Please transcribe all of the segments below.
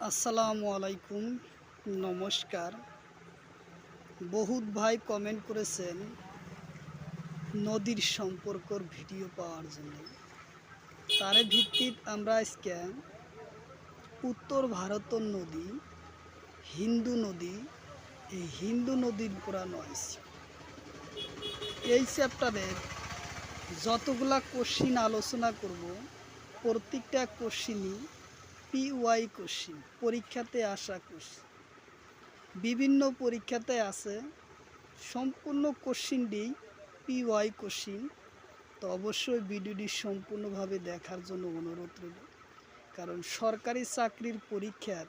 আসসালামু আলাইকুম, নমস্কার। বহুত ভাই কমেন্ট করেছেন নদীর সম্পর্কর ভিডিও পাওয়ার জন্য। তার ভিত্তিত আমরা আজকে উত্তর ভারতের নদী হিন্দু নদী, এই হিন্দু নদীর পুরা নয়ছি। এই চ্যাপ্টারের যতগুলা কোশ্চিন আলোচনা করব, প্রত্যেকটা কোশ্চিনই PY কোশ্চিন, পরীক্ষাতে আসা কোশ্চিন। বিভিন্ন পরীক্ষাতে আছে সম্পূর্ণ কোশ্চিনটি PY কোশ্চিন। তো অবশ্যই ভিডিওটি সম্পূর্ণভাবে দেখার জন্য অনুরোধ রইল, কারণ সরকারি চাকরির পরীক্ষার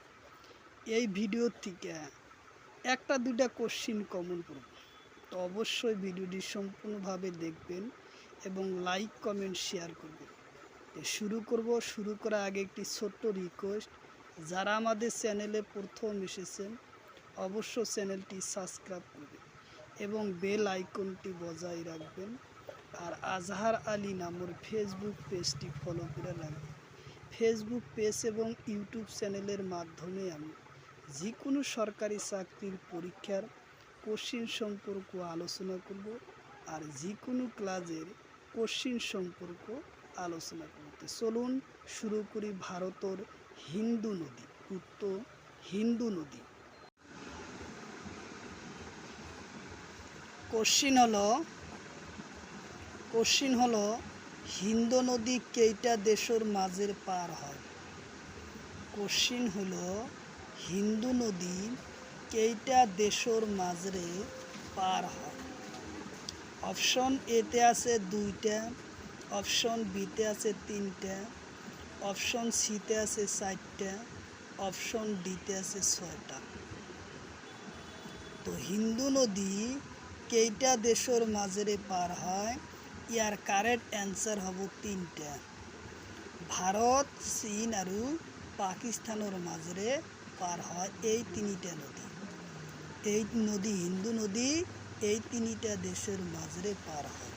এই ভিডিও থেকে একটা দুইটা কোশ্চিন কমন করব। তো অবশ্যই ভিডিওটি সম্পূর্ণভাবে দেখবেন এবং লাইক কমেন্ট শেয়ার করবেন। শুরু করার আগে একটি ছোট্ট রিকোয়েস্ট, যারা আমাদের চ্যানেলে প্রথম এসেছেন অবশ্য চ্যানেলটি সাবস্ক্রাইব করবেন এবং বেল আইকনটি বজায় রাখবেন। আর আজহার আলী নামের ফেসবুক পেজটি ফলো করে রাখবেন। ফেসবুক পেজ এবং ইউটিউব চ্যানেলের মাধ্যমে আমি যে কোনো সরকারি চাকরির পরীক্ষার কোশ্চিন সম্পর্ক আলোচনা করব, আর যে কোনো ক্লাসের কোশ্চিন সম্পর্ক আলোচনা করতে। চলুন শুরু করি ভারতের হিন্দু নদী, উত্তর হিন্দু নদী। কোশ্চিন হলো হিন্দু নদী কেইটা দেশের মাঝের পার হয়। কোশ্চিন হলো হিন্দু নদী কেইটা দেশের মাঝে পার হয়। অপশন এতে আছে 2টা, অপশন বিতে আছে 3টা, অপশন সিতে আছে 4টা, অপশন ডিতে আছে 6টা। তো হিন্দু নদী কেইটা দেশের মাঝে পার হয়, ইয়ার কারেক্ট অ্যান্সার হব 3টা। ভারত, চীন আর পাকিস্তানের মাঝে পার হয় এই 3টা নদী। এই নদী হিন্দু নদী এই 3টা দেশের মাঝে পার হয়।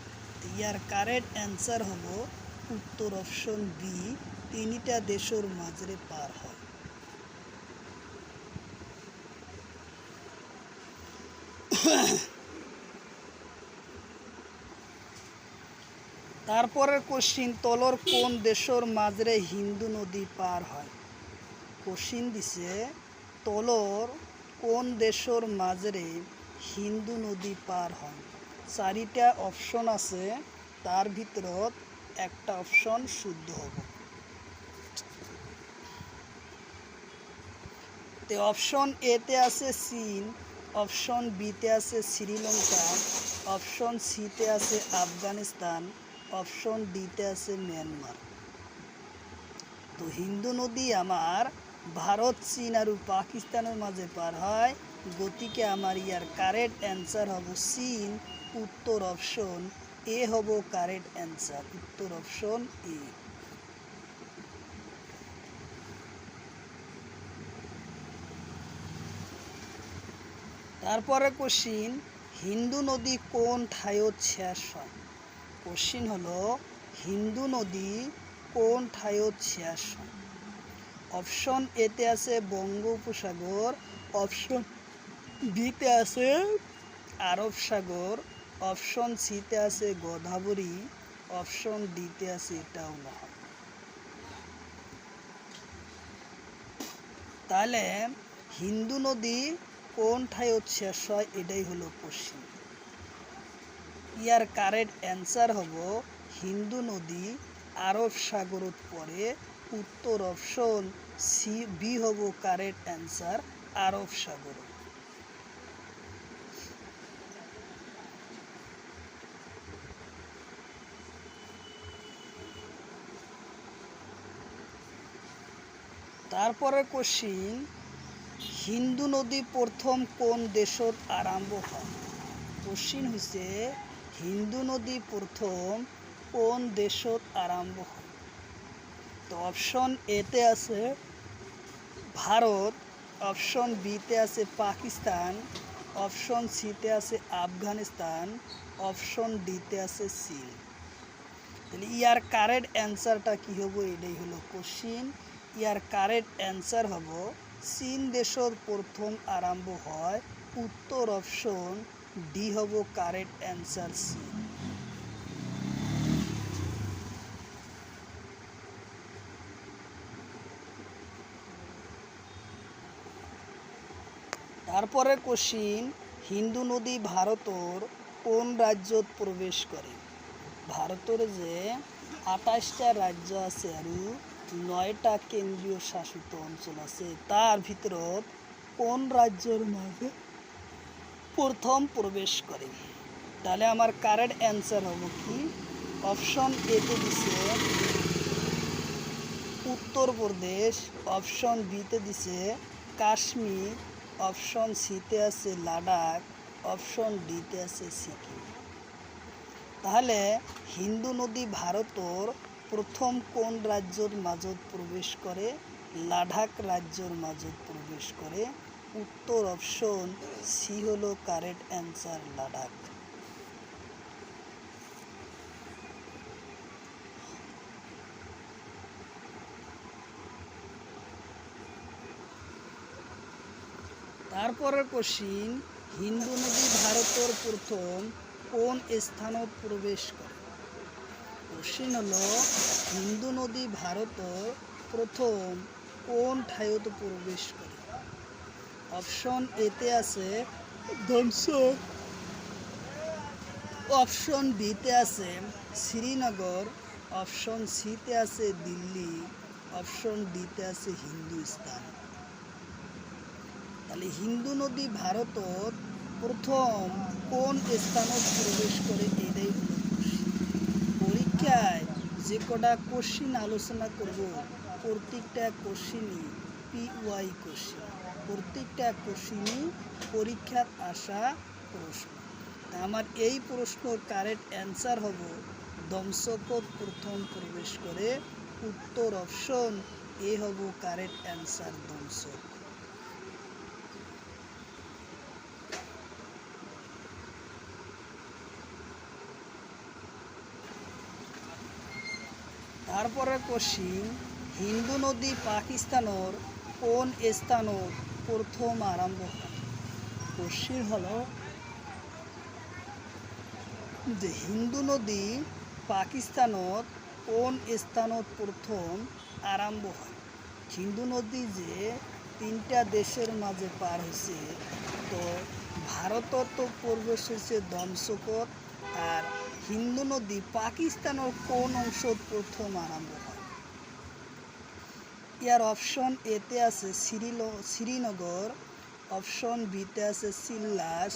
ইয়ার কারেক্ট অ্যান্সার হব উত্তর অপশন বি, 3টা দেশের মাঝে পার হয়। তারপরের কোশ্চিন, তলর কোন দেশের মাঝে হিন্দু নদী পার হয়। কোশ্চিন দিছে তলর কোন দেশের মাঝে হিন্দু নদী পার হয়। 4টা অপশন আছে, তার ভিতরত একটা অপশন শুদ্ধ হব। তো অপশন এতে আছে চীন, অপশন বিতে আছে শ্রীলঙ্কা, অপশন সিতে আছে আফগানিস্তান, অপশন ডিতে আছে মিয়ানমার। তো হিন্দু নদী আমার ভারত, চীন আর পাকিস্তানের মাঝে পার হয়, গতিকে আমার ইয়ার কারেক্ট অ্যান্সার হব চীন, উত্তর অপশন এ হব কারেক্ট অ্যান্সার, উত্তর অপশন এ। তারপরে কোশ্চিন, হিন্দু নদী কোন ঠাইত শেষ হয়। কোশ্চিন হলো হিন্দু নদী কোন ঠাইত শেষ হয়। অপশন এতে আছে বঙ্গোপসাগর, অপশন বিতে আছে আরব সাগর, অপশন সিতে আছে গোদাবরী, অপশন ডিতে আছে এটাও নয়। তাহলে হিন্দু নদী কোন ঠাইত শেষ হয়, এটাই হলো কোশ্চিন। ইয়ার কারেক্ট অ্যান্সার হব হিন্দু নদী আরব সাগরত পরে, উত্তর অপশন সি বি হব কারেক্ট অ্যান্সার, আরব সাগর। তারপরে কোশ্চিন, হিন্দু নদী প্রথম কোন দেশত আরম্ভ হয়। কোশ্চিন হচ্ছে হিন্দু নদী প্রথম কোন দেশত আরম্ভ হয়। তো অপশন এতে আছে ভারত, অপশন বিতে আছে পাকিস্তান, অপশন সিতে আছে আফগানিস্তান, অপশন ডিতে আছে চীন। তাহলে ইয়ার কারেক্ট অ্যান্সারটা কী হবো, এটাই হলো কোশ্চিন। ইয়ার কারেক্ট অ্যান্সার হব চীন দেশত প্রথম আরম্ভ হয়? উত্তর অপশন ডি হব কারেক্ট অ্যান্সার চীন। তারপরে কোশ্চিন, হিন্দু নদী ভারতর কোন রাজ্যত প্রবেশ করে? ভারতের যে 28টা রাজ্য আছে আর 9টা কেন্দ্রীয় শাসিত অঞ্চল আছে, তার ভিতৰত কোন রাজ্যের মাঝে প্রথম প্রবেশ করে? তাহলে আমার কারেক্ট অ্যান্সার হবে কি? অপশন এতে দিছে উত্তরপ্রদেশ, অপশন বিতে দিছে কাশ্মীর, অপশন সিতে আছে লাদাখ, অপশন ডিতে আছে সিকিম। তাহলে হিন্দু নদী ভারতর প্রথম কোন রাজ্যের মাঝত প্রবেশ করে? লাদাখ রাজ্যের মাঝত প্রবেশ করে। উত্তর অপশন সি হলো কারেক্ট অ্যান্সার, লাদাখ। তারপরের কোশ্চিন, হিন্দু নদী ভারতের প্রথম কোন স্থানত প্রবেশ করে? কোশ্চিন হলো হিন্দু নদী ভারতের প্রথম কোন ঠাইত প্রবেশ করে? অপশন এতে আছে ধনসর, অপশন বিতে আছে শ্রীনগর, অপশন সিতে আছে দিল্লি, অপশন ডিতে আছে হিন্দুস্তান। তাহলে হিন্দু নদী ভারতত প্রথম কোন স্থানত প্রবেশ করে? এটাই হলো কোশ্চিন। পরীক্ষায় যে কটা কোশ্চিন আলোচনা করব, প্রত্যেকটা কোশ্চিনই PY কোশ্চিন, প্রত্যেকটা কোশ্চিনই পরীক্ষার আসা প্রশ্ন। তা আমার এই প্রশ্নর কারেক্ট অ্যান্সার হব দমসকত প্রথম প্রবেশ করে। উত্তর অপশন এ হব কারেক্ট অ্যান্সার, দমসক। তারপরে কোশ্চিন, হিন্দু নদী পাকিস্তানের কোন স্থানত প্রথম আরম্ভ হয়? কোশ্চিন হলো যে হিন্দু নদী পাকিস্তানত কোন স্থানত প্রথম আরম্ভ হয়? হিন্দু নদী যে 3টা দেশের মাঝে পার হয়েছে, তো ভারতত তো প্রবেশ হয়েছে দমসকত, আর হিন্দু নদী পাকিস্তানের কোন অংশত প্রথম আরম্ভ হয়? ইয়ার অপশন এতে আছে শ্রীনগর, অপশন বিতে আছে সিল্লাস,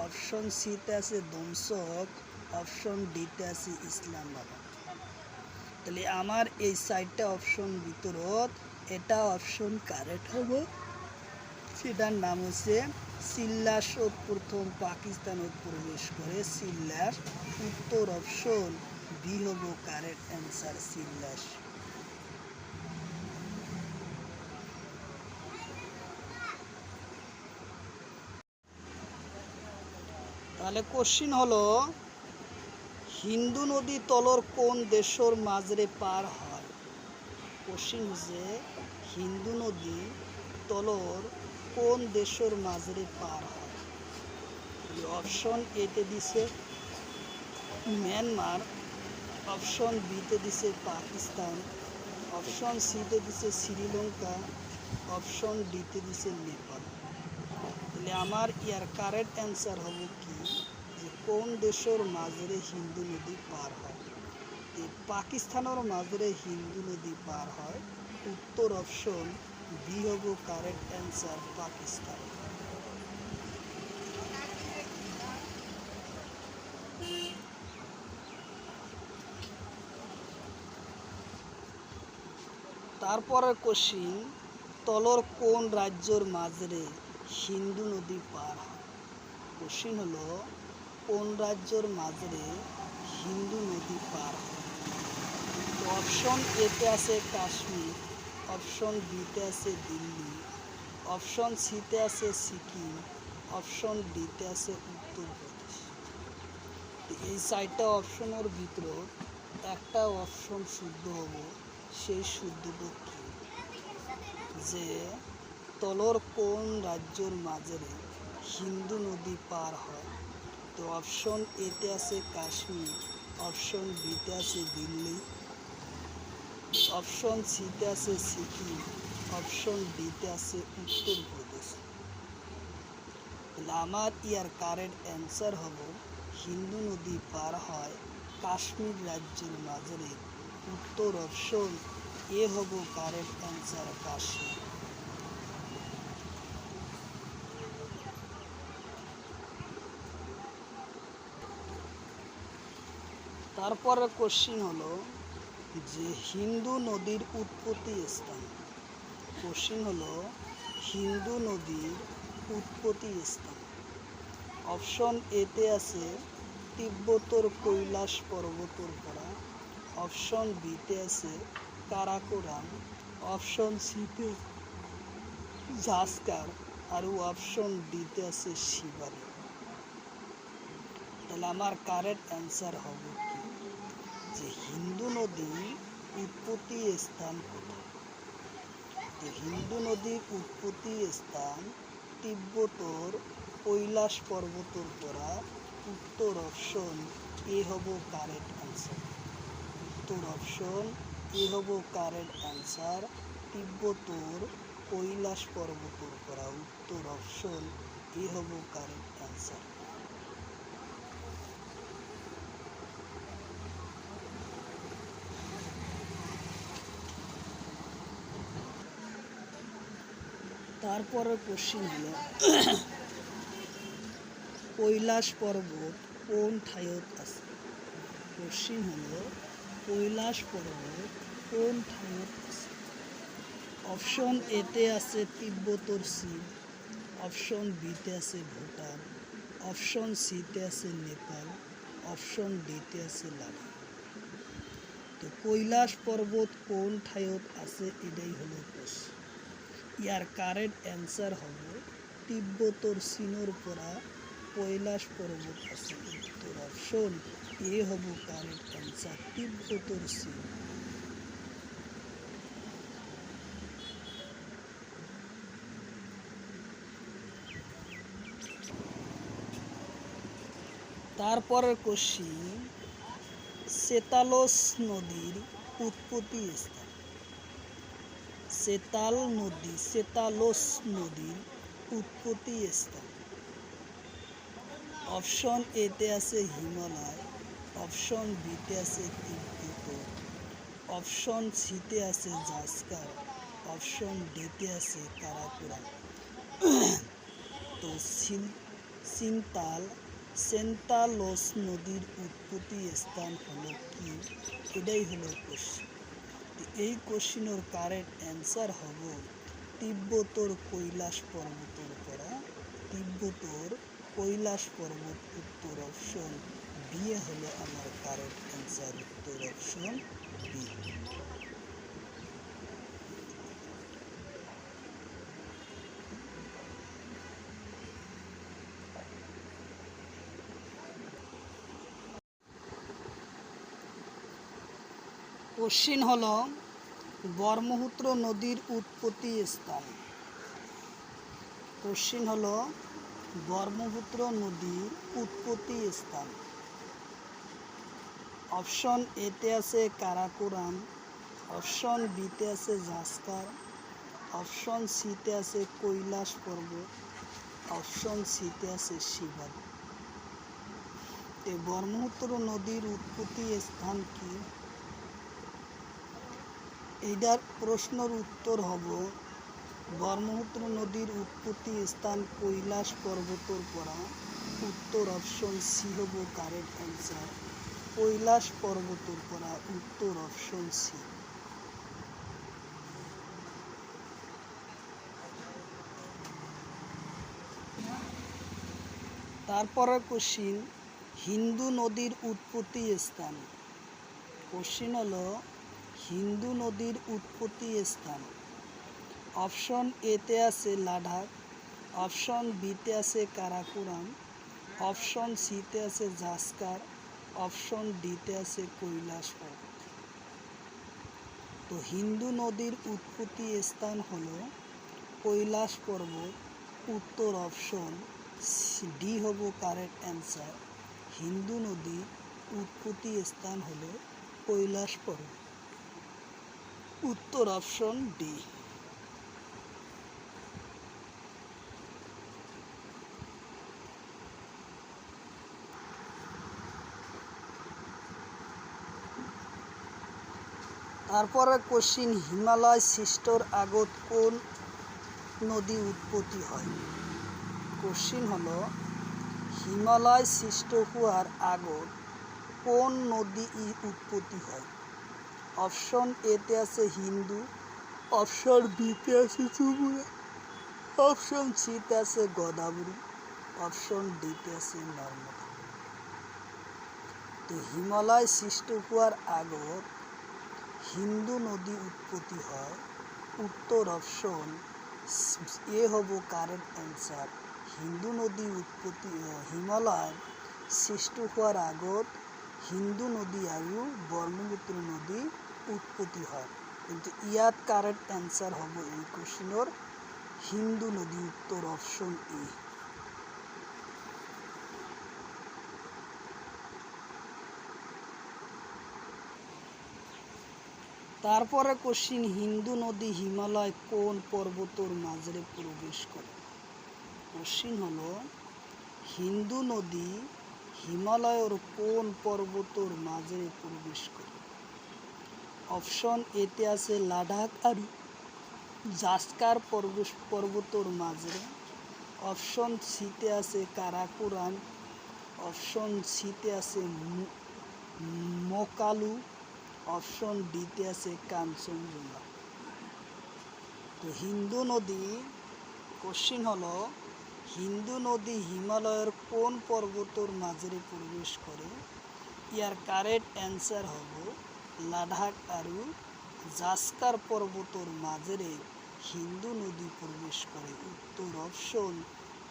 অপশন সিতে আছে দমসক, অপশন ডিতে আছে ইসলামাবাদ। তাহলে আমার এই 4টা অপশন ভিতরত এটা অপশন কারেক্ট হবে। সেটার নাম হচ্ছে সিল্লাস প্রথম পাকিস্তানত প্রবেশ করে, সিল্লাস। উত্তর অপশন বি হব কারেক্ট অ্যান্সার, সিল্লাস। তাহলে কোশ্চিন হলো হিন্দু নদী তলর কোন দেশের মাঝরে পার হয়? কোশ্চিন হচ্ছে হিন্দু নদী তলর কোন দেশের মাঝরে পার হয়? অপশন এতে দিছে মিয়ানমার, অপশন বিতে দিছে পাকিস্তান, অপশন সিতে দিছে শ্রীলঙ্কা, অপশন ডিতে দিছে নেপাল। তাহলে আমার ইয়ার কারেক্ট অ্যান্সার হবে কি, যে কোন দেশের মাঝরে হিন্দু নদী পার হয়? পাকিস্তানের মাঝরে হিন্দু নদী পার হয়। উত্তর অপশন বি হব কারেক্ট অ্যান্সার, পাকিস্তান। তারপরে কোশ্চিন, তলর কোন রাজ্যের মাঝরে হিন্দু নদী পার হয়? কোশ্চিন হলো কোন রাজ্যের মাঝরে হিন্দু নদী পার হয়? অপশন এতে আছে কাশ্মীর, অপশন বিতে আছে দিল্লি, অপশন সিতে আছে সিকিম, অপশন ডিতে আছে উত্তরপ্রদেশ। এই 4টা অপশনের ভিতর একটা অপশন শুদ্ধ হব। সেই শুদ্ধটা কি? যে তলর কোন রাজ্যর মাঝেরে সিন্ধু নদী পার হয়? তো অপশন এতে আছে কাশ্মীর, অপশন বিতে আছে দিল্লি, অপশন সিতে আছে সিকিম, অপশন ডিতে আছে উত্তরপ্রদেশ। তাহলে আমার ইয়ার কারেক্ট অ্যান্সার হলো সিন্ধু নদী পার হয় কাশ্মীর রাজ্যের মাঝেরে। উত্তর অপশন এ হবো কারেক্ট অ্যান্সার, কাশ্মীর। তারপরে কোশ্চিন হলো যে হিন্দু নদীর উৎপত্তি স্থান। কোশ্চিন হলো হিন্দু নদীর উৎপত্তি স্থান। অপশন এতে আছে তিব্বতর কৈলাস পর্বতর পরা, অপশন বিতে আছে কারাকোরাম, অপশন সিতে জাস্কার আর অপশন ডিতে আছে শিবালি। তাহলে আমার কারেক্ট অ্যান্সার হবে কি যে হিন্দু নদী উৎপত্তি স্থান কোথায়? হিন্দু নদীর উৎপত্তি স্থান তিব্বতর কৈলাস পর্বতর পরা। উত্তর অপশন এ হব কারেক্ট অ্যান্সার। উত্তর অপশন এ হব কারেক্ট অ্যান্সার, তিব্বতর কৈলাস পর্বতর পরা। উত্তর অপশন এ হব কারেক্ট অ্যান্সার। তারপরে কোশ্চিন হলো কৈলাস পর্বত কোন ঠাইত আছে? কোশ্চিন হলো কৈলাস পর্বত কোন ঠাইত আছে? অপশন এতে আছে তিব্বতর চীন, অপশন বিতে আছে ভুটান, অপশন সিতে আছে নেপাল, অপশন ডিতে আছে লাদাখ। তো কৈলাস পর্বত কোন ঠাইত আছে এটাই হলো কোশ্চিন। ইয়ার কারেক্ট অ্যান্সার হবে তিব্বতর চীনের পরা কৈলাস পর্বত আছে। উত্তর অপশন এ হব কারেক্ট অ্যান্সার, তিব্বতর চীন। তারপরের কোশ্চিন সেতালস নদীর উৎপত্তি স্থান। সেতালস নদীর উৎপত্তি স্থান। অপশন এতে আছে হিমালয়, অপশন বিতে আছে তিব্বত, অপশন সিতে আছে জাস্কার, অপশন ডিতে আছে কারাকোরাম। তো সেন্তালস নদীর উৎপত্তি স্থান হলো কি? এটাই হলো কোশ্চিন। এই কোশ্চিনের কারেক্ট অ্যান্সার হব তিব্বতর কৈলাস পর্বতর পরা। তিব্বতর কৈলাস পর্বত। উত্তর অপশন বি হলো আমার কারেক্ট অ্যান্সার, উত্তর অপশন বি। কোশ্চিন হলো ব্রহ্মপুত্র নদীর উৎপত্তি স্থান। কোশ্চিন হলো ব্রহ্মপুত্র নদীর উৎপত্তি স্থান। অপশন এতে আছে কারাকোরাম, অপশন বিতে আছে জাস্কার, অপশন সিতে আছে কৈলাস পর্বত, অপশন সিতে আছে শিবালি। এই ব্রহ্মপুত্র নদীর উৎপত্তি স্থান কি? এইটার প্রশ্নের উত্তর হব ব্রহ্মপুত্র নদীর উৎপত্তি স্থান কৈলাস পর্বতর পরা। উত্তর অপশন সি হব কারেক্ট অ্যান্সার, কৈলাস পর্বতর পরা। উত্তর অপশন সি। তারপরে কোশ্চিন হিন্দু নদীর উৎপত্তি স্থান। কোশ্চিন হলো হিন্দু নদীর উৎপত্তি স্থান। অপশন এতে আছে লাদাখ, অপশন বিতে আছে কারাকোরাম, অপশন সিতে আছে জাস্কার, অপশন ডিতে আছে কৈলাস পর্বত। তো হিন্দু নদীর উৎপত্তি স্থান হলো কৈলাস পর্বত। উত্তর অপশন ডি হব কারেক্ট অ্যান্সার। হিন্দু নদীর উৎপত্তি স্থান হল কৈলাস পর্বত। উত্তর অপশন ডি। তারপরে কোশ্চিন, হিমালয় সৃষ্টর আগত কোন নদী উৎপত্তি হয়? কোশ্চিন হলো হিমালয় সৃষ্ট হওয়ার আগত কোন নদী উৎপত্তি হয়? অপশন এতে আছে হিন্দু, অপশন বিতে আছে যমুনা, অপশন সিতে আছে গোদাবরী, অপশন ডিতে আছে নর্মদা। তো হিমালয় সৃষ্ট হওয়ার আগত হিন্দু নদী উৎপত্তি হয়। উত্তর অপশন এ হব কারেক্ট অ্যান্সার। হিন্দু নদী উৎপত্তি, হিমালয় সৃষ্ট হওয়ার আগত হিন্দু নদী আৰু ব্ৰহ্মপুত্ৰ নদী উৎপত্তি হয়। কিন্তু ইয়াত কারেক্ট অ্যান্সার হব এই কোশ্চিনের হিন্দু নদী। উত্তর অপশন এ। তারপরে কোশ্চিন, হিন্দু নদী হিমালয় কোন পর্বতর মাঝে প্রবেশ করে? কোশ্চিন হলো হিন্দু নদী হিমালয়ের কোন পর্বতর মাঝে প্রবেশ করে? অপশন এতে আছে লাদাখ আর জাস্কার পর্বতর মাঝে, অপশন সিতে আছে কারাকোরাম, অপশন সিতে আছে মকালু, অপশন ডিতে আছে কাঞ্চনজঙ্ঘা। তো হিন্দু নদী, কোশ্চিন হলো হিন্দু নদী হিমালয়ের কোন পর্বতর মাঝে প্রবেশ করে? ইয়ার কারেক্ট অ্যান্সার হব লাদাখ আৰু জাস্কার পর্বতর মাঝে হিন্দু নদী প্রবেশ করে। উত্তর অপশন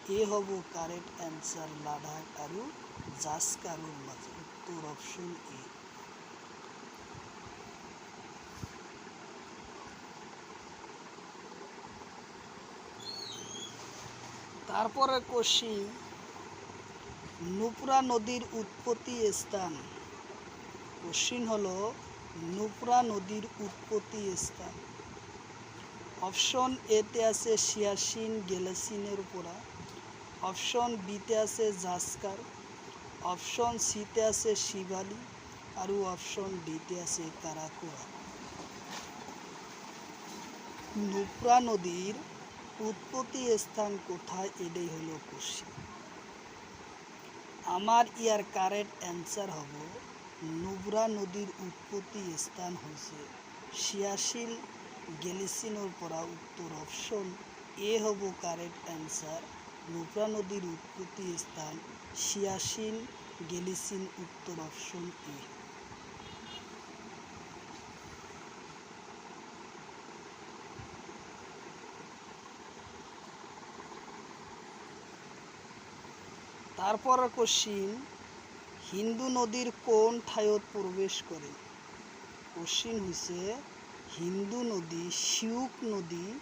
এ হব কারেক্ট অ্যান্সার, লাদাখ আৰু জাস্কারের মাঝে। উত্তর অপশন এ। তারপরে কোশ্চিন, নুব্রা নদীর উৎপত্তি স্থান। কোশ্চিন হলো নুব্রা নদীর উৎপত্তি স্থান। অপশন এতে আছে সিয়াচিন গ্লেসিয়ারের উপরা, অপশন বিতে আছে জাস্কার, অপশন সিতে আছে শিবালি আৰু অপশন ডিতে আছে কারাকোরাম। নুব্রা নদীর উৎপত্তি স্থান কোথায়, এটাই হলো কোশ্চিন। আমার ইয়ার কারেক্ট অ্যান্সার হব নুব্রা নদীর উৎপত্তি স্থান হয়েছে সিয়াচিন গ্লেসিয়ারের পরা। উত্তর অপশন এ হব কারেক্ট অ্যান্সার। নুব্রা নদীর উৎপত্তি স্থান সিয়াচিন গ্লেসিয়ার। উত্তর অপশন এ। তারপর কোশ্চিন, হিন্দু নদীর কোন ঠাইত প্রবেশ করে? কোশ্চিন হয়েছে হিন্দু নদী সিউক নদী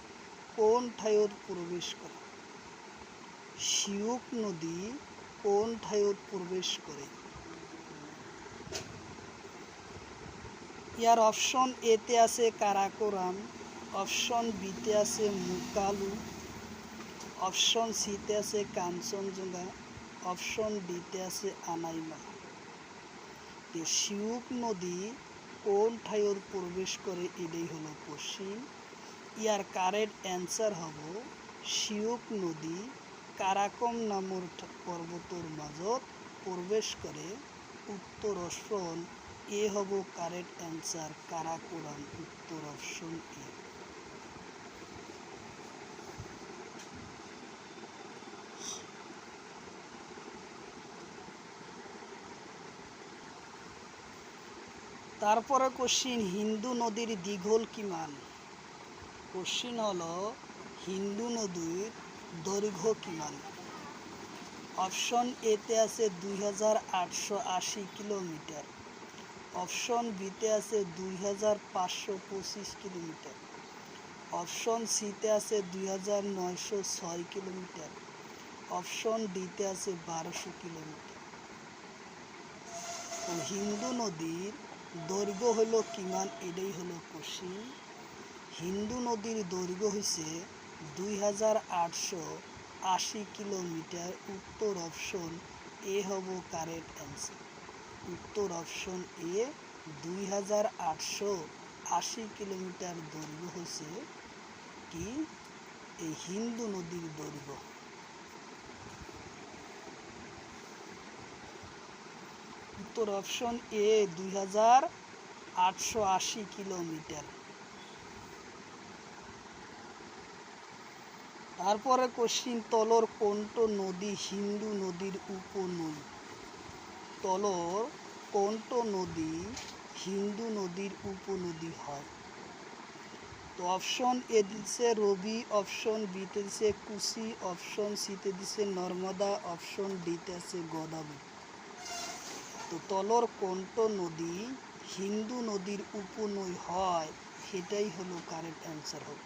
কোন ঠাইত প্রবেশ করে? সিউক নদী কোন ঠাইত প্রবেশ করে? ইয়ার অপশন এতে আছে কারাকোরাম, অপশন বিতে আছে মুকালু, অপশন সিতে আছে কাঞ্চনজঙ্ঘা, অপশন ডিতে আছে আনাইমা। সিউক নদী কোন ঠাইত প্রবেশ করে, এটাই হলো কোশ্চিন। ইয়ার কারেক্ট অ্যান্সার হব সিউক নদী কারাকোরাম নামৰ পর্বতর মাঝত প্রবেশ করে। উত্তর অপশন এ হব কারেক্ট অ্যান্সার, কারাকোরাম। উত্তর অপশন এ। তারপরে কোশ্চিন, হিন্দু নদীর দীঘল কিমান? কোশ্চিন হলো হিন্দু নদীর দৈর্ঘ্য কিমান? অপশন এতে আছে 2880 কিলোমিটার, অপশন বিতে আছে 2525 কিলোমিটার, অপশন সিতে আছে 2906 কিলোমিটার, অপশন ডিতে আছে 1200 কিলোমিটার। তো হিন্দু নদীর দৈর্ঘ্য হলো কিমান, এটাই হলো কোশ্চিন। হিন্দু নদীর দৈর্ঘ্য হয়েছে 2880 কিলোমিটার। উত্তর অপশন এ হব কারেক্ট অ্যান্সার। উত্তর অপশন এ 2880 কিলোমিটার দৈর্ঘ্য হয়েছে কি এই হিন্দু নদীর দৈর্ঘ্য। উত্তর অপশন এ 2880 কিলোমিটার। তারপরে কোশ্চিন, তলর কোনটো নদী হিন্দু নদীর উপনদী? তলর কোনটো নদী হিন্দু নদীর উপনদী হয়? তো অপশন এ দিচ্ছে রবি, অপশন বিতে দিচ্ছে কুশি, অপশন সিতে দিচ্ছে নর্মদা, অপশন ডিতে আছে গোদাবরী। তো তলর কোনটো নদী হিন্দু নদীর উপনদী হয় সেটাই হলো কারেক্ট অ্যান্সার হবে।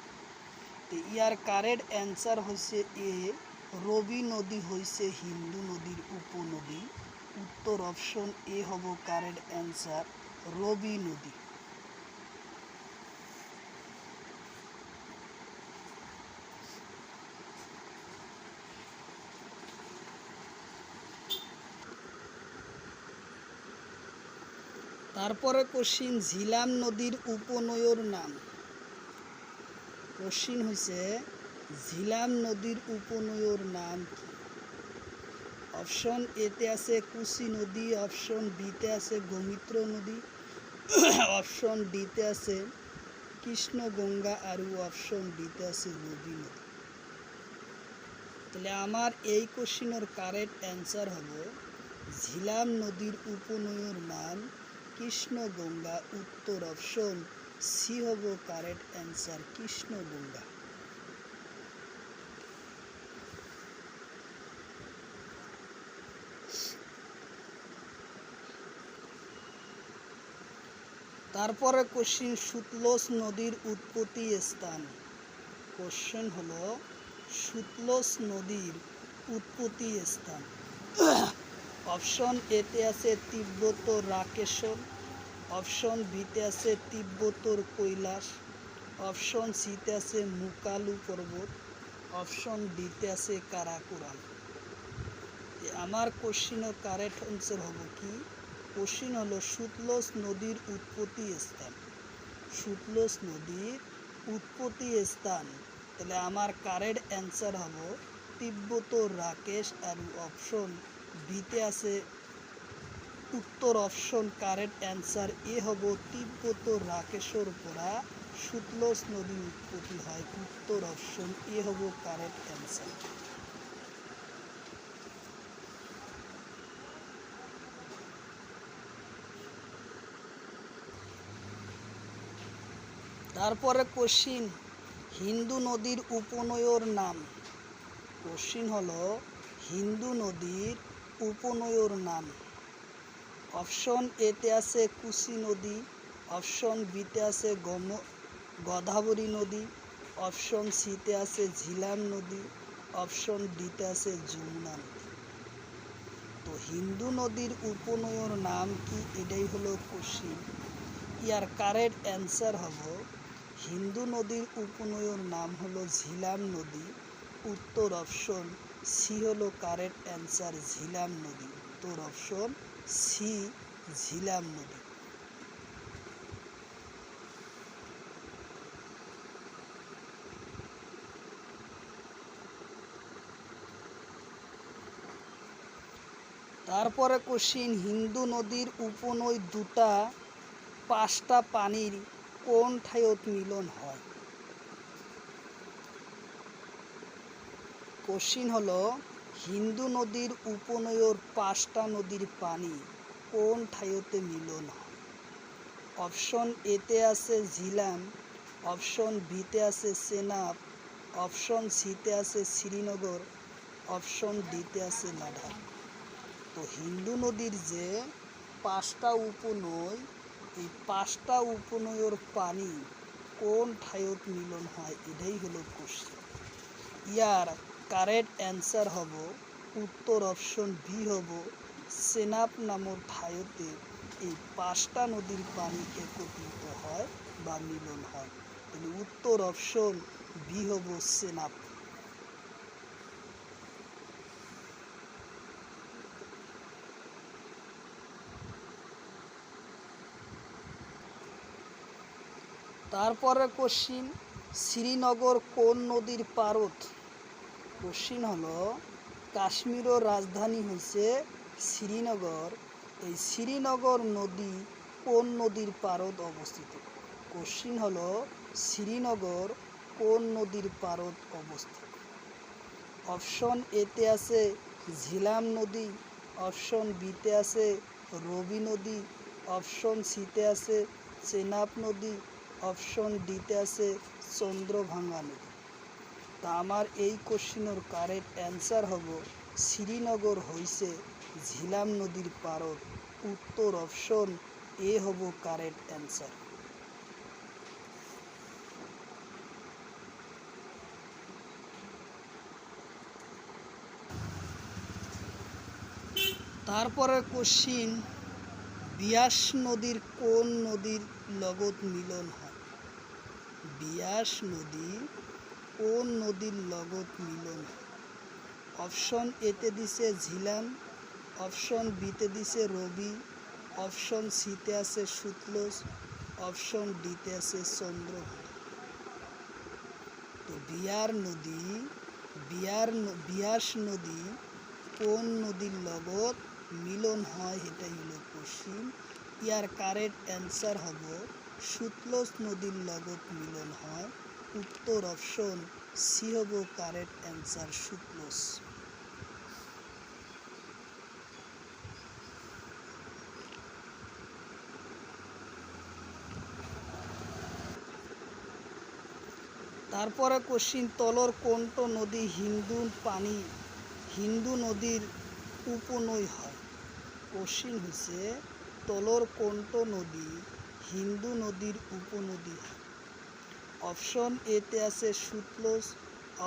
তো ইয়ার কারেক্ট অ্যান্সার হচ্ছে এ, রবি নদী হয়েছে হিন্দু নদীর উপনদী। উত্তর অপশন এ হব কারেক্ট অ্যান্সার, রবি নদী। তারপরে কোশ্চিন, ঝিলাম নদীর উপনয়র নাম? কোশ্চিন হয়েছে ঝিলাম নদীর উপনয়র নাম কি? অপশন এতে আছে কুশি নদী, অপশন বিতে আছে গোমিত্র নদী, অপশন ডিতে আছে কৃষ্ণগঙ্গা আর অপশন ডিতে আছে রবি নদী। তাহলে আমার এই কোশ্চিনের কারেক্ট অ্যান্সার হবে ঝিলাম নদীর উপনয়র নাম কৃষ্ণগঙ্গা। উত্তর অপশন সি হব কারেক্ট অ্যান্সার, কৃষ্ণগঙ্গা। তারপরে কোশ্চিন, সুতলজ নদীর উৎপত্তি স্থান? কোশ্চেন হলো সুতলজ নদীর উৎপত্তি স্থান। অপশন এতে আছে তিব্বত রাকেশ্বর, অপশন বিতে আছে তিব্বতর কৈলাস, অপশন সিতে আছে মুকালু পর্বত, অপশন ডিতে আছে কারাকোরাম। আমার কোশ্চিনের কারেক্ট অ্যান্সার হবে কি? কোশ্চিন হলো সুতলজ নদীর উৎপত্তি স্থান। সুতলজ নদীর উৎপত্তি স্থান। তাহলে আমার কারেক্ট অ্যান্সার হলো তিব্বত রাকেশ আর অপশন বিতে আছে উত্তর অপশন কারেক্ট অ্যান্সার এ হব তিব্বত রাকেশ্বর পরা সুতলজ নদীর উৎপত্তি হয়। উত্তর অপশন এ হব কারেক্ট অ্যান্সার। তারপরে কোশ্চিন, হিন্দু নদীর উপনয়র নাম? কোশ্চিন হলো হিন্দু নদীর উপনয়র নাম। অপশন এতে আছে কুশি নদী, অপশন বিতে আছে গোদাবরী নদী, অপশন সিতে আছে ঝিলাম নদী, অপশন ডিতে আছে যমুনা নদী। তো হিন্দু নদীর উপনয়র নাম কি, এটাই হলো কোশ্চিন। ইয়ার কারেক্ট অ্যান্সার হলো হিন্দু নদীর উপনয়র নাম হলো ঝিলাম নদী। উত্তর অপশন সি হলো কারেক্ট অ্যান্সার, ঝিলাম নদী। উত্তর অপশন সি, ঝিলাম নদী। তারপরে কোশ্চিন, হিন্দু নদীর উপনৈ দুটা পাঁচটা পানির কোন ঠাইত মিলন হয়? কোশ্চিন হলো হিন্দু নদীর উপনয়র পাঁচটা নদীর পানি কোন ঠাইতে মিলন হয়? অপশন এতে আছে ঝিলাম, অপশন বিতে আছে চেনাব, অপশন সিতে আছে শ্রীনগর, অপশন ডিতে আছে লাদাখ। তো হিন্দু নদীর যে পাঁচটা উপনৈ, এই পাঁচটা উপনয়র পানি কোন ঠাইত মিলন হয়, এটাই হলো কোশ্চেন। ইয়ার কারেক্ট অ্যান্সার হব উত্তর অপশন বি হব চেনাব নামৰ ঠাইতে এই 5টা নদীর পানি একত্রিত হয় বা মিলন হয়। তাহলে উত্তর অপশন বি হব চেনাব। তারপরে কোশ্চিন, শ্রীনগর কোন নদীর পারত? কোশ্চিন হলো কাশ্মীরের রাজধানী হচ্ছে শ্রীনগর। এই শ্রীনগর নদী কোন নদীর পারত অবস্থিত? কোশ্চিন হলো শ্রীনগর কোন নদীর পারত অবস্থিত? অপশন এতে আছে ঝিলাম নদী, অপশন বিতে আছে রবি নদী, অপশন সিতে আছে চেনাব নদী, অপশন ডিতে আছে চন্দ্রভাঙ্গা নদী। তা আমার এই কোশ্চিনের কারেক্ট অ্যান্সার হব শ্রীনগর হইছে ঝিলাম নদীর পারত। উত্তর অপশন এ হব কারেক্ট অ্যান্সার। তারপরে কোশ্চিন, বিয়াস নদীর কোন নদীর লগত মিলন হয়? বিয়াস নদী কোন নদীর লগত মিলন হয়? অপশন এতে দিছে ঝিলাম, অপশন বিতে দিছে রবি, অপশন সিতে আছে সুতলজ, অপশন ডিতে আছে চন্দ্রভাঙ্গা। তো বিয়াস নদী কোন নদীর লগত মিলন হয়, এটাই হলো কোশ্চিন। ইয়ার কারেক্ট অ্যান্সার হব সুতলজ নদীর লগত মিলন হয়। উত্তর অপশন সি হব কারেক্ট অ্যান্সার, সুতলজ। তারপরে কোশ্চিন, তলর কোনটো নদী হিন্দু নদীর উপনৈ হয়? কোশ্চিন হচ্ছে তলর কোনটো নদী হিন্দু নদীর উপনদী হয়? অপশন এতে আছে সুতলজ,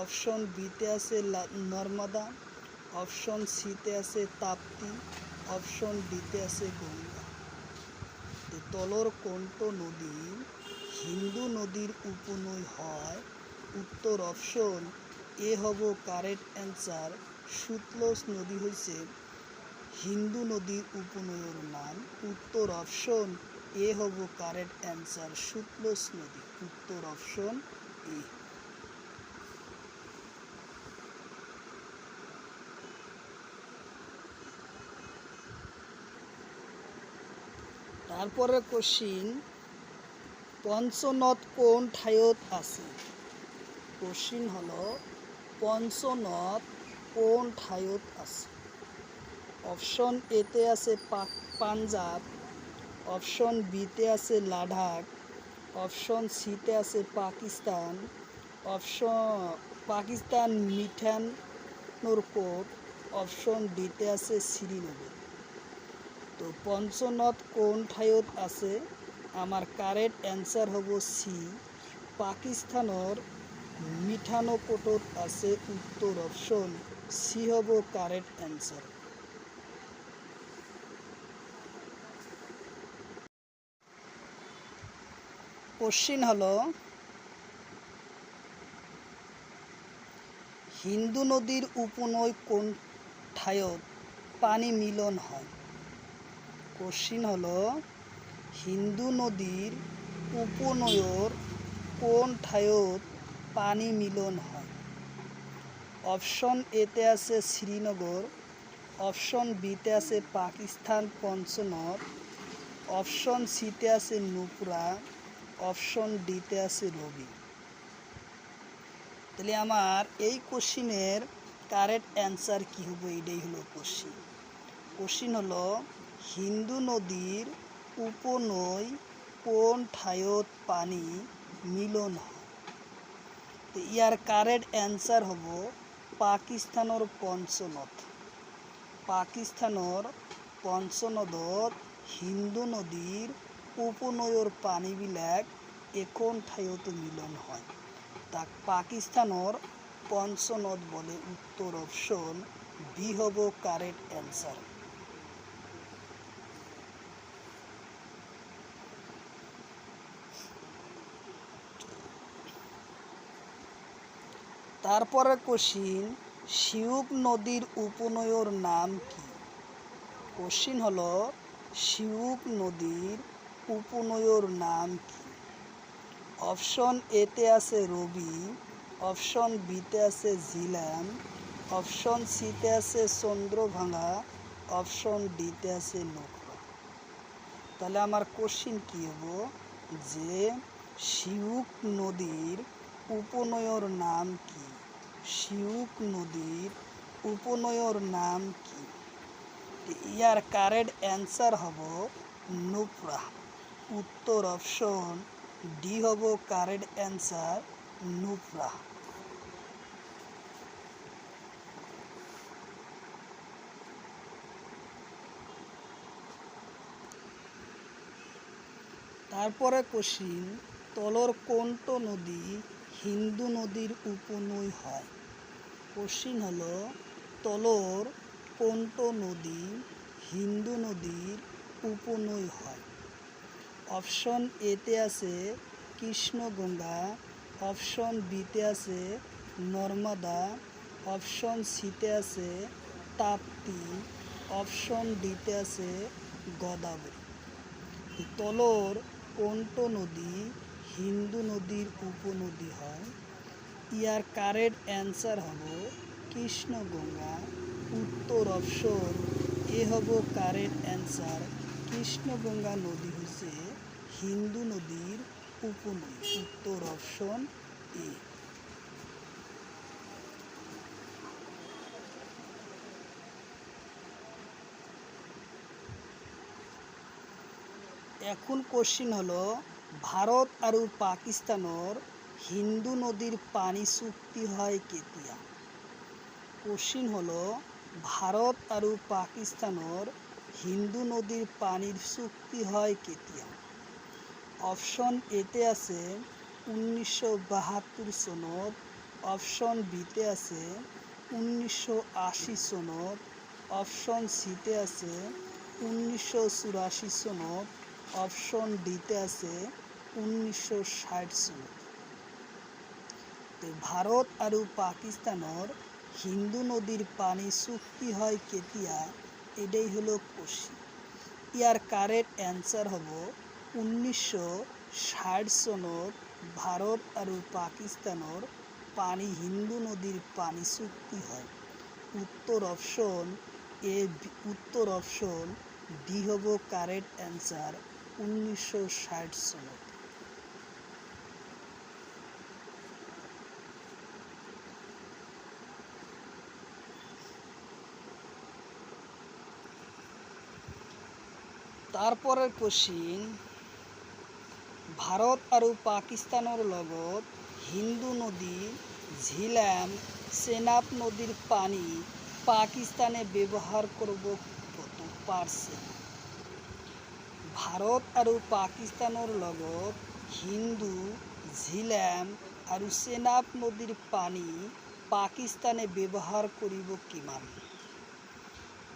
অপশন বিতে আছে নর্মদা, অপশন সিতে আছে তাপ্তি, অপশন ডিতে আছে গঙ্গা। তলর কোনটো নদী হিন্দু নদীর উপনৈ হয়? উত্তর অপশন এ হব কারেক্ট অ্যান্সার। সুতলজ নদী হয়েছে হিন্দু নদীর উপনৈর নাম। উত্তর অপশন এ হব কারেক্ট অ্যান্সার, সুতলজ নদী। উত্তর অপশন এ। তারপরে কোশ্চিন, পঞ্চনদ কোন ঠাইত আছে? কোশ্চিন হলো পঞ্চনদ কোন ঠাইত আছে? অপশন এতে আছে পাঞ্জাব, অপশন বিতে আছে লাদাখ, অপশন সিতে আছে পাকিস্তান, পাকিস্তান মিঠানোরকোট, অপশন ডিতে আছে শ্রীনগর। তো পঞ্চনদ কোন ঠাইত আছে? আমার কারেক্ট অ্যান্সার হব সি, পাকিস্তানের মিঠানোকোটত আছে। উত্তর অপশন সি হব কারেক্ট অ্যান্সার। কোশ্চিন হলো হিন্দু নদীর উপনৈ কোন ঠাইত পানি মিলন হয়? কোশ্চিন হলো হিন্দু নদীর উপনৈর কোন ঠাইত পানি মিলন হয়? অপশন এতে আছে শ্রীনগর, অপশন বিতে আছে পাকিস্তান পঞ্চনদ, অপশন সিতে আছে নুপুরা, অপশন ডিতে আছে রবি। তাহলে আমার এই কোশ্চিনের কারেক্ট অ্যান্সার কী হবে, এটাই হলো কোশ্চিন। কোশ্চিন হলো হিন্দু নদীর উপনৈ কোন ঠাইত পানি মিলন হয়? তো ইয়ার কারেক্ট অ্যান্সার হব পাকিস্তানের পঞ্চনদ। পাকিস্তানের পঞ্চনদত হিন্দু নদীর উপনৈৰ পানীবিলাক এখন ঠাইত মিলন হয়, তাক পাকিস্তানৰ পঞ্চনদ বলে। উত্তৰ অপশ্যন বি হ'ব কাৰেক্ট এনসার। তারপরে কোশ্চিন, সিউক নদীর উপনয়র নাম কি? কোশ্চিন হলো সিউক নদীর উপনয়র নাম কি? অপশন এতে আছে রবি, অপশন বিতে আছে ঝিলাম, অপশন সিতে আছে চন্দ্রভাঙা, অপশন ডিতে আছে নোখরা। তাহলে আমার কোশ্চিন কি হবো যে সিউক নদীর উপনয়র নাম কি? সিউক নদীর উপনয়র নাম কি? ইয়ার কারেক্ট অ্যান্সার হব নুব্রা। উত্তর অপশন ডি হব কারেক্ট অ্যান্সার, নুব্রা। তারপরে কোশ্চিন, তলর কোনটো নদী হিন্দু নদীর উপনয় হয়? কোশ্চিন হলো তলর কোনটো নদী হিন্দু নদীর উপনয় হয়? অপশন এতে আছে কৃষ্ণগঙ্গা, অপশন বিতে আছে নর্মদা, অপশন সিতে আছে তাপ্তি, অপশন ডিতে আছে গোদাবরী। তলর কোনটো নদী হিন্দু নদীর উপনদী হয়? ইয়ার কারেক্ট অ্যান্সার হব কৃষ্ণগঙ্গা। উত্তর অপশন এ হব কারেক্ট অ্যান্সার। কৃষ্ণগঙ্গা নদী হচ্ছে হিন্দু নদীর উপনদী। উত্তর অপশন এ। এখন কোশ্চিন হলো ভারত আৰু পাকিস্তানৰ হিন্দু নদীর পানি চুক্তি হয় কেতিয়া? কোশ্চিন হলো ভারত আৰু পাকিস্তানৰ হিন্দু নদীর পানির চুক্তি হয় কেতিয়া? অপশন এতে আছে 1972 চনত, অপশন বিতে আছে 1980 চনত, অপশন সিতে আছে 1984 চনত, অপশন ডিতে আছে 1960 চনত। ভারত আৰু পাকিস্তানৰ হিন্দু নদীর পানি চুক্তি হয় কেতিয়া, এটাই হলো কোশ্চিন। ইয়ার কারেক্ট অ্যান্সার হব 1960 চনত ভারত আৰু পাকিস্তানৰ পানি হিন্দু নদীর পানি চুক্তি হয়। উত্তর অপশন এ, উত্তর অপশন ডি হব কারেক্ট অ্যান্সার, 1960 চনত। তারপরের কোশ্চিন, ভারত আৰু পাকিস্তানৰ লগত হিন্দু নদী ঝিলাম চেনাব নদীর পানি পাকিস্তানে ব্যবহার করব কত পার্সেন্ট? ভারত আৰু পাকিস্তানৰ লগত হিন্দু ঝিলাম আৰু চেনাব নদীর পানি পাকিস্তানে ব্যবহার কৰিব কিমান?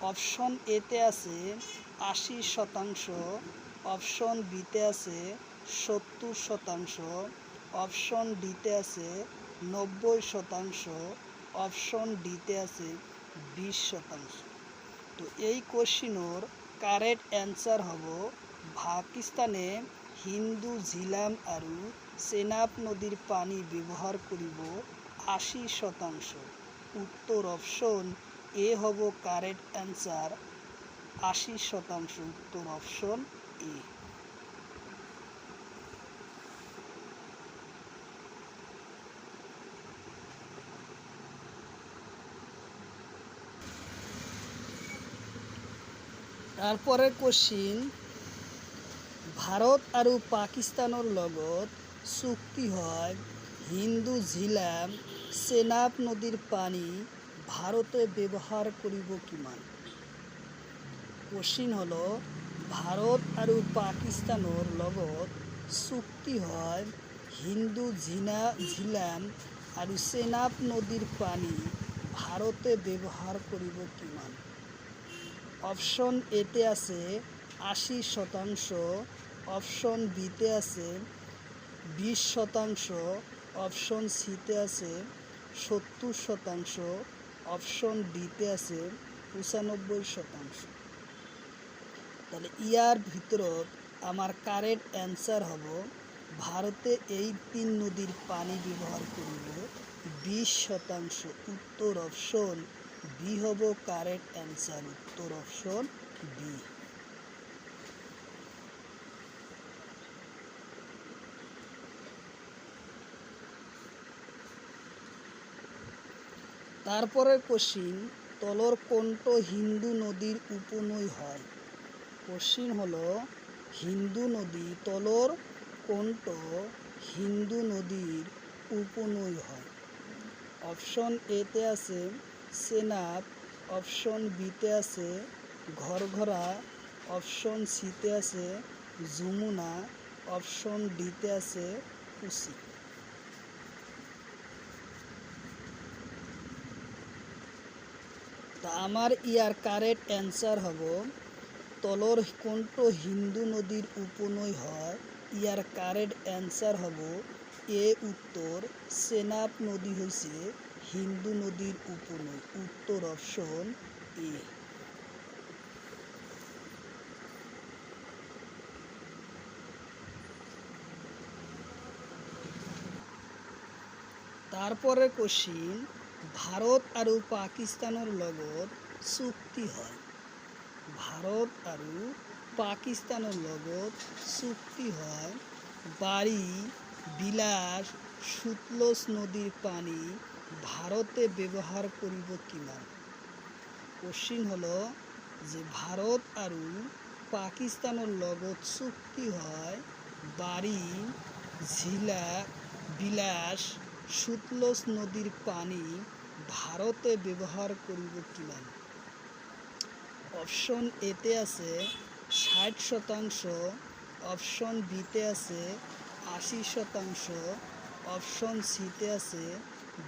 অপশন এতে আছে 80%, অপশন বিতে আছে 70%, অপশন ডিতে আছে 90%, অপশন ডিতে আছে 20%। তো এই কোশ্চিনের কারেক্ট অ্যান্সার হব পাকিস্তানে হিন্দু ঝিলাম আৰু চেনাব নদীর পানি ব্যবহার করিব 80%। উত্তর অপশন এ হব কারেক্ট অ্যান্সার, 80%। উত্তর অপশন এ। তারপরে কোশ্চিন, ভারত আৰু পাকিস্তানৰ লগত চুক্তি হয় হিন্দু ঝিলাম চেনাব নদীর পানি ভারতে ব্যবহার করিব কিমান? কোশ্চিন হলো ভারত আৰু পাকিস্তানৰ লগত চুক্তি হয় হিন্দু ঝিলাম আৰু চেনাব নদীৰ পানী ভাৰতে ব্যৱহাৰ কৰিব কিমান? অপশন এতে আছে 80%, অপশন বিতে আছে 20%, অপশন সিতে আছে 70%, অপশন ডিতে আছে 95%। তাহলে ইয়ার ভিতৰত আমার কারেক্ট অ্যান্সার হব ভারতে এই 3 নদীর পানি ব্যবহার করব 20%। উত্তর অপশন বি হব কারেক্ট অ্যান্সার, উত্তর অপশন বি। তারপরে কোশ্চিন, তলর কোনটো হিন্দু নদীর উপনৈ হয়? কোশ্চিন হলো হিন্দু নদী তলর কোনটো হিন্দু নদীর উপনৈ হয়? অপশন এতে আছে চেনাব, অপশন বিতে আছে ঘরঘরা, অপশন সিতে আছে যমুনা, অপশন ডিতে আছে কুশি। তা আমার ইয়ার কারেক্ট অ্যান্সার হব তলর কোনটো হিন্দু নদীর উপনৈ হয়? ইয়ার কারেক্ট অ্যান্সার হব এ উত্তর চেনাব নদী হয়েছে হিন্দু নদীর উপনৈ, উত্তর অপশন এ। তারপরে কোশ্চিন, ভারত আৰু পাকিস্তানৰ লগত চুক্তি হয়। ভারত আৰু পাকিস্তানৰ লগত চুক্তি হয় বাড়ি বিলাস সুতলজ নদীর পানি ভারতে ব্যবহার করিব কিমান? কোশ্চিন হলো যে ভারত আৰু পাকিস্তানৰ লগত চুক্তি হয় বাড়ি বিলাস সুতলজ নদীর পানি ভারতে ব্যবহার করিব কিমান? অপশন এতে আছে 60%, অপশন বিতে আছে 80%, অপশন সিতে আছে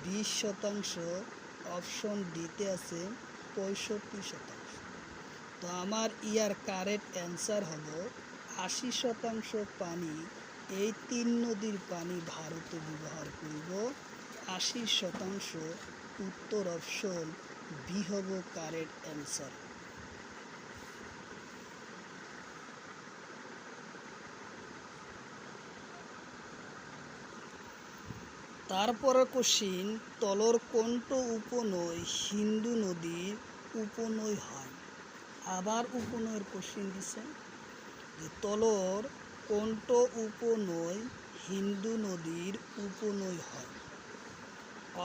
20%, অপশন ডিতে আছে 65%। তো আমার ইয়ার কারেক্ট অ্যান্সার হলো 80% পানি এই 3 নদীর পানি ভারতে ব্যবহার করব 80%, উত্তর অপশন বি হব কারেক্ট অ্যান্সার। তারপরে কোশ্চিন, তলর কোনটো উপনৈ হিন্দু নদীর উপনৈ হয়? আবার উপনৈর কোশ্চিন দিছে যে তলর কোনটো উপনৈ হিন্দু নদীর উপনৈ হয়?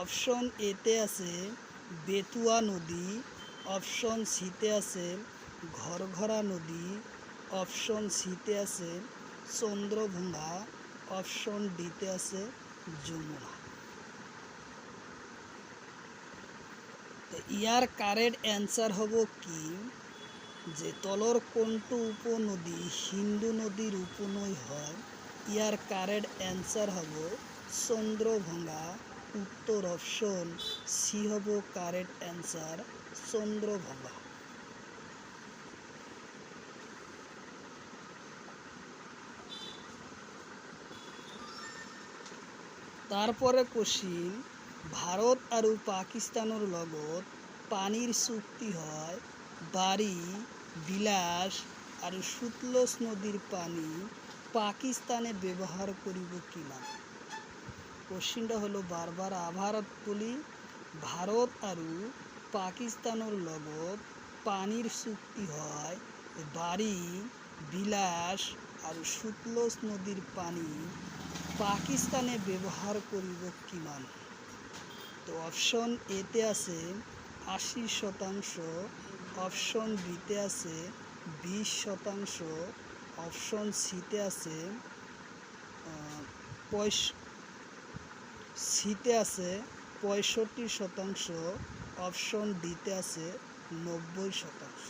অপশন এতে আছে বেতুয়া নদী, অপশন সিতে আছে ঘরঘরা নদী, অপশন সিতে আছে চন্দ্রভঙ্গা, অপশন ডিতে আছে যমুনা। ইয়ার কারেক্ট অ্যান্সার হব কি যে তলর কোনটো উপনদী হিন্দু নদীর উপনৈ হয়? ইয়ার কারেক্ট অ্যান্সার হব চন্দ্রভঙ্গা, উত্তর অপশন সি হব কারেক্ট অ্যান্সার, চন্দ্রভঙ্গা। তারপরে কোশ্চিন, ভারত আৰু পাকিস্তানৰ লগত পানীৰ চুক্তি হয় বাড়ি বিলাস আৰু সুতলজ নদীর পানি পাকিস্তানে ব্যবহার করিব কিমান? কোশ্চিনটা হলো বারবার আবার বলি, ভারত আৰু পাকিস্তানৰ লগত পানীৰ চুক্তি হয় বাড়ি বিলাস আৰু সুতলজ নদীর পানি পাকিস্তানে ব্যবহার করিব কিমান? তো অপশন এতে আছে 80%, অপশন বিতে আছে 20%, অপশন সিতে আছে 65%, অপশন ডিতে আছে 90%।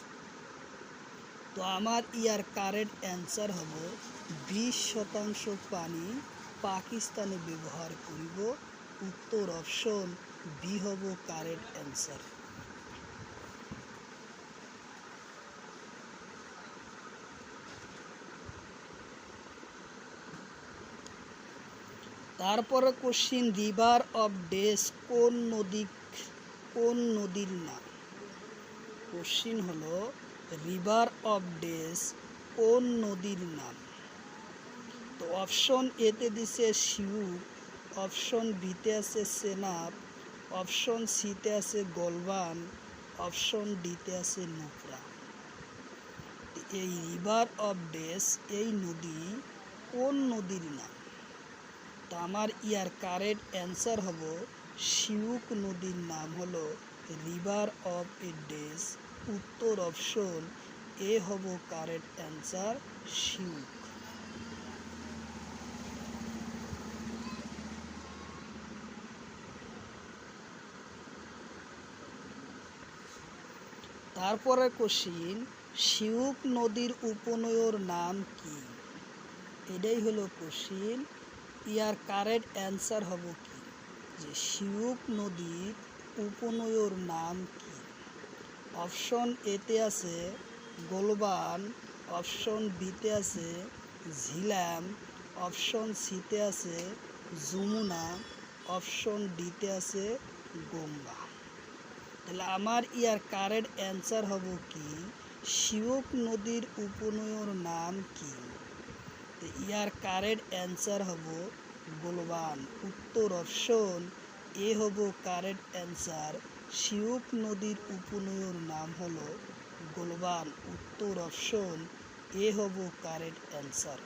তো তো আমার ইয়ার কারেক্ট অ্যান্সার হলো 20% পানি পাকিস্তানে ব্যবহার করিব। উত্তর অপশন বি হব কারেক্ট অ্যান্সার। তারপরে কোশ্চিন, রিভার অফ ডেস কোন নদীর নাম? কোশ্চিন হলো রিভার অফ ডেস কোন নদীর নাম? তো অপশন এতে দিছে সিউক, অপশন বিতে আছে সেনাব, অপশন সিতে আছে গলবান, অপশন ডিতে আছে নুকরা। এই রিভার অফ ডেস এই নদী কোন নদীর নাম? তো আমার ইয়ার কারেক্ট অ্যান্সার হব সিউক নদীর নাম হলো রিভার অফ এ ডেস। উত্তর অপশন এ হব কারেক্ট অ্যান্সার, সিউক। তারপরে কোশ্চিন, সিউক নদীর উপনয়র নাম কি? এটাই হলো কোশ্চিন। ইয়ার কারেক্ট অ্যান্সার হব কি, যে সিউক নদীর উপনয়র নাম কি? অপশন এতে আছে গোলবান, অপশন বিতে আছে ঝিলাম, অপশন সিতে আছে যমুনা, অপশন ডিতে আছে গঙ্গা। তাহলে আমার ইয়ার কারেক্ট অ্যান্সার হব কি, সিউক নদীর উপনয়র নাম কি? ইয়ার কারেক্ট অ্যান্সার হব গোলবান। উত্তর অপশন এ হব কারেক্ট অ্যান্সার, সিউক নদীর উপনয়র নাম হলো গোলবান। উত্তর অপশন এ হব কারেক্ট অ্যান্সার।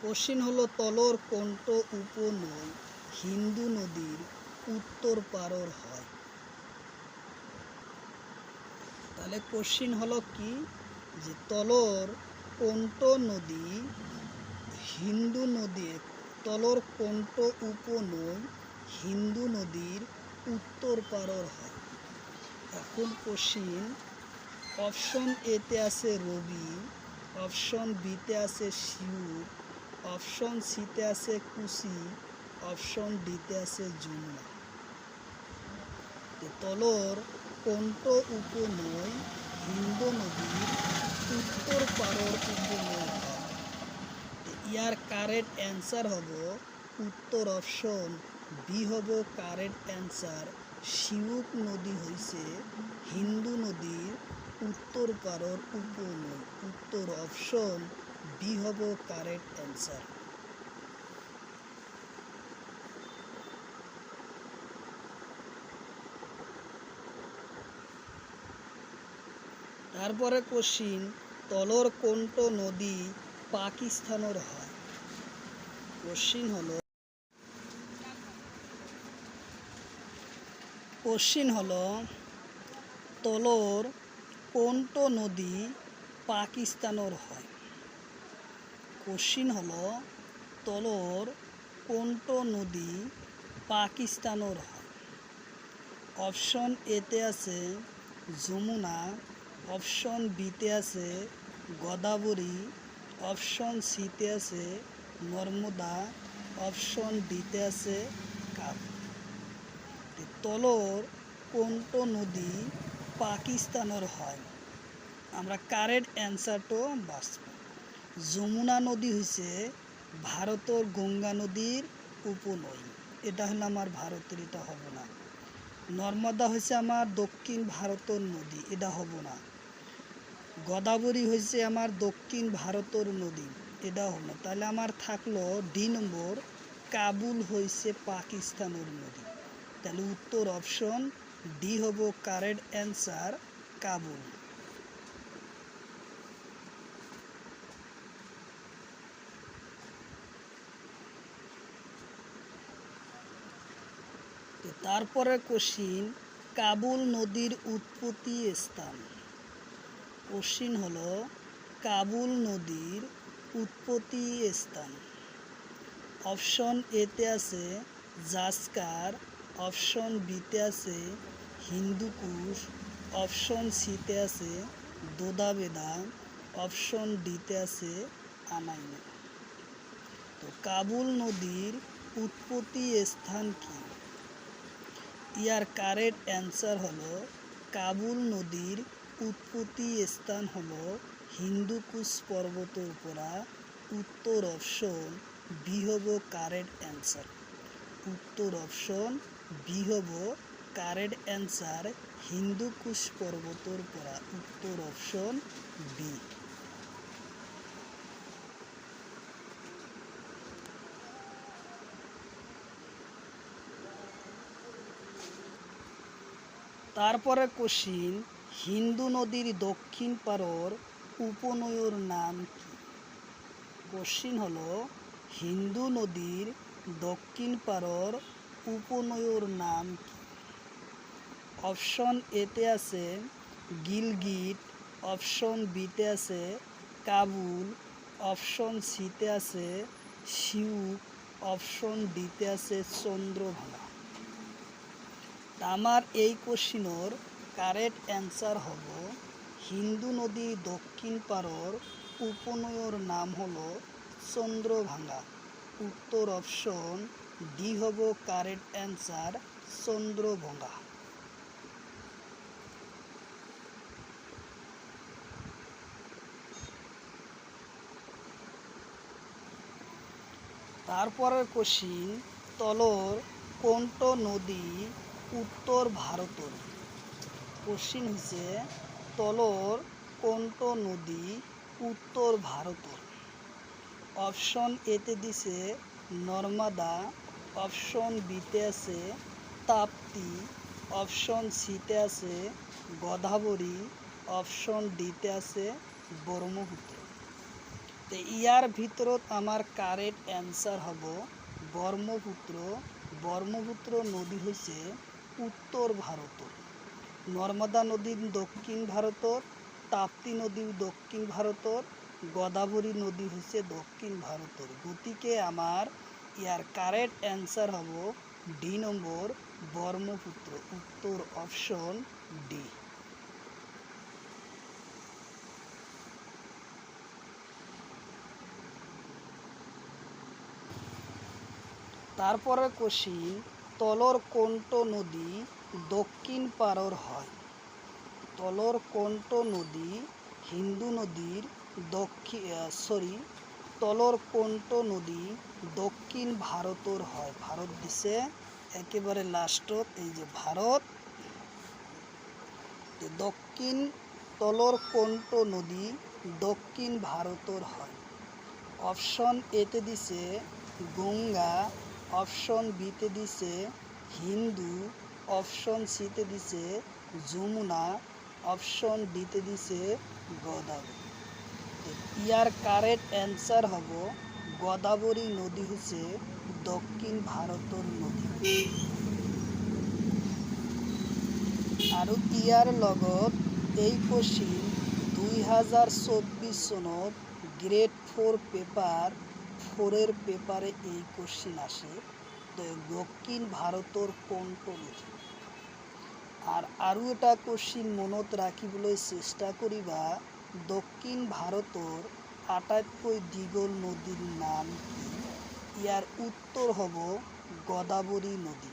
কোশ্চিন হলো তলর কণ্ঠ উপনয় হিন্দু নদীর উত্তর পারর হয়? তাহলে কোশ্চিন হলো কি, যে তলর কণ্ঠ নদী হিন্দু নদীর, তলর কণ্ঠ উপনয় হিন্দু নদীর উত্তর পারর হয়। এখন কোশ্চিন, অপশন এতে আছে রবি, অপশন বিতে আছে সিউক, অপশন সিতে আছে কুশি, অপশন ডিতে আছে যমুনা। তলর কণ্ঠ উপনয় হিন্দু নদীর উত্তর পারর উপনয় হয়। ইয়ার কারেক্ট অ্যান্সার হব উত্তর অপশন বি হব কারেক্ট অ্যান্সার, সিউক নদী হইছে হিন্দু নদীর উত্তর পারর উপনয়। উত্তর অপশন বি হব কারেক্ট অ্যান্সার। তারপরে কোশ্চিন, তলর কণ্ঠ নদী পাকিস্তানের হয়? কোশ্চিন হলো তলর কণ্ঠ নদী পাকিস্তানের হয়? কোশ্চিন হলো তলর কণ্ঠ নদী পাকিস্তানের হয়? অপশন এতে আছে যমুনা, অপশন বিতে আছে গোদাবরী, অপশন সিতে আছে নর্মদা, অপশন ডিতে আছে কাবেরী। তলর কণ্ঠ নদী পাকিস্তানের হয়? আমরা কারেক্ট অ্যান্সারটো বাঁচব। যমুনা নদী হচ্ছে ভারতের গঙ্গা নদীর উপনয়, এটা হলো আমার ভারতের, এটা হব না। নর্মদা হচ্ছে আমার দক্ষিণ ভারতের নদী, এটা হব না। গোদাবরী হচ্ছে আমার দক্ষিণ ভারতের নদী, এটা হব না। তাহলে আমার থাকলো ডি নম্বর, কাবুল হয়েছে পাকিস্তানের নদী। তাহলে উত্তর অপশন ডি হব কারেক্ট অ্যান্সার, কাবুল। তারপরে কোশ্চিন, কাবুল নদীর উৎপত্তি স্থান? কোশ্চিন হলো কাবুল নদীর উৎপত্তি স্থান। অপশন এতে আছে জাস্কার, অপশন বিতে আছে হিন্দুকুশ, অপশন সিতে আছে দোদাবেদা, অপশন ডিতে আছে আনাইনা। তো কাবুল নদীর উৎপত্তি স্থান কি? ইয়ার কারেক্ট অ্যান্সার হলো কাবুল নদীর উৎপত্তি স্থান হলো হিন্দুকুশ পর্বতের উপরা। উত্তর অপশন বি হব কারেক্ট অ্যান্সার। উত্তর অপশন বি হব কারেক্ট অ্যান্সার, হিন্দুকুশ পর্বতের উপরা। উত্তর অপশন বি। তারপরে কোশ্চিন, হিন্দু নদীর দক্ষিণ পাড়র উপনয়র নাম কি? কোশ্চিন হলো হিন্দু নদীর দক্ষিণ পাড়র উপনয়র নাম কি? অপশন এতে আছে গিলগিট, অপশন বিতে আছে কাবুল, অপশন সিতে আছে সিউক, অপশন ডিতে আছে চন্দ্রভাগা। আমার এই কোশ্চিনের কারেক্ট অ্যান্সার হব হিন্দু নদীর দক্ষিণ পাড়র উপনয়র নাম হলো চন্দ্রভাঙ্গা। উত্তর অপশন ডি হব কারেক্ট অ্যান্সার, চন্দ্রভাঙ্গা। তারপরের কোশ্চিন, তলর কোনটো নদী উত্তর ভারতের? কোশ্চিন হচ্ছে তলর কোনটো নদী উত্তর ভারতের? অপশন এতে দিছে নর্মদা, অপশন বিতে আছে তাপ্তি, অপশন সিতে আছে গোদাবরী, অপশন ডিতে আছে ব্রহ্মপুত্র। তো ইয়ার ভিতরত আমার কারেক্ট অ্যান্সার হব ব্রহ্মপুত্র। ব্রহ্মপুত্র নদী হচ্ছে উত্তর ভারতের। নর্মদা নদী দক্ষিণ ভারতের, তাপ্তি নদী দক্ষিণ ভারতের, গোদাবরী নদী হচ্ছে দক্ষিণ ভারতের। গতিকে আমার ইয়ার কারেক্ট অ্যান্সার হব ডি নম্বর, ব্রহ্মপুত্র। উত্তর অপশন ডি। তারপরে কোশ্চিন, তলর কোনটো নদী দক্ষিণ পাড়র হয়? তলর কোনটো নদী হিন্দু নদীর তলর কোনটো নদী দক্ষিণ ভারতের হয়? ভারত দিছে একেবারে লাস্টত, এই যে ভারত। দক্ষিণ তলর কোনটো নদী দক্ষিণ ভারতের হয়? অপশন এতে দিছে গঙ্গা, অপশন বিতে দিছে হিন্দু, অপশন সিতে দিছে যমুনা, অপশন ডিতে দিছে গোদাবরী। ইয়ার কারেক্ট অ্যান্সার হব গোদাবরী নদী হচ্ছে দক্ষিণ ভারতের নদী। আৰু ইয়ার লগত এই কোশ্চিন 2024 চনত গ্রেড 4 পেপার 4-এর পেপারে এই কোশ্চিন আসে। তো দক্ষিণ ভারতের কোনটো নদী? আৰু এটা কোশ্চিন মনত রাখিবলৈ চেষ্টা কৰিবা, দক্ষিণ ভাৰতৰ আটাইতকৈ দীঘল নদীৰ নাম কি? ইয়াৰ উত্তৰ হ'ব গোদাবরী নদী।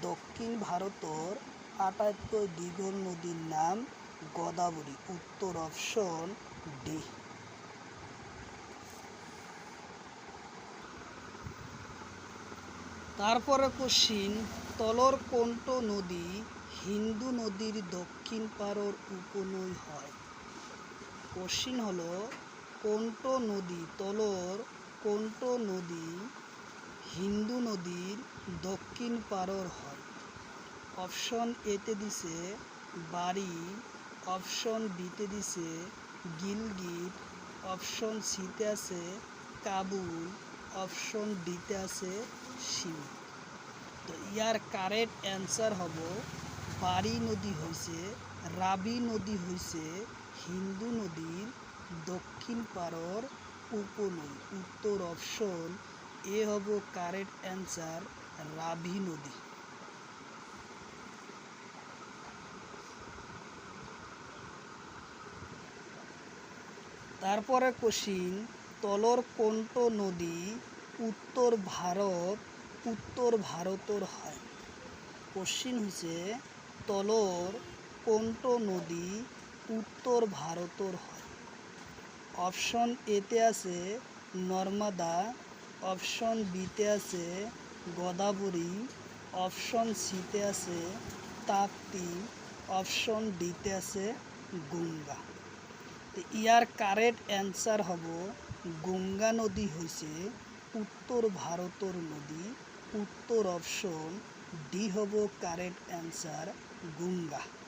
দক্ষিণ ভারতের আটাইতকৈ দীঘল নদীর নাম গোদাবরী। উত্তর অপশন ডি। তারপরে কোশ্চিন, তলর কোনটো নদী হিন্দু নদীর দক্ষিণ পাড়র উপনয় হয়? কোশ্চিন হলো কোনটো নদী, তলর কোনটো নদী হিন্দু নদীর দক্ষিণ পাড়র হয়? অপশন এতে দিছে বারি, অপশন বিতে দিছে গিলগিট, অপশন সিতে আছে কাবুল, অপশন ডিতে আছে সিউক। তো ইয়ার কারেক্ট অ্যান্সার হব বারি নদী হয়েছে, রাবি নদী হয়েছে হিন্দু নদীর দক্ষিণ পারর উপনদী। উত্তর অপশন এ হব কারেক্ট অ্যান্সার, রাভি নদী। তারপরে কোশ্চিন, তলর কোনটো নদী উত্তর ভারতর হয়। কোশ্চিন হচ্ছে তলর কোনটো নদী উত্তর ভারতর হয়। অপশন এতে আছে নর্মদা, অপশন বিতে আছে গোদাবরী, অপশন সিতে আছে তাপ্তি, অপশন ডিতে আছে গঙ্গা। তো ইয়ার কারেক্ট অ্যান্সার হব গঙ্গা নদী হয়েছে উত্তর ভারতর নদী। উত্তর অপশন ডি হব কারেক্ট অ্যান্সার, গঙ্গা।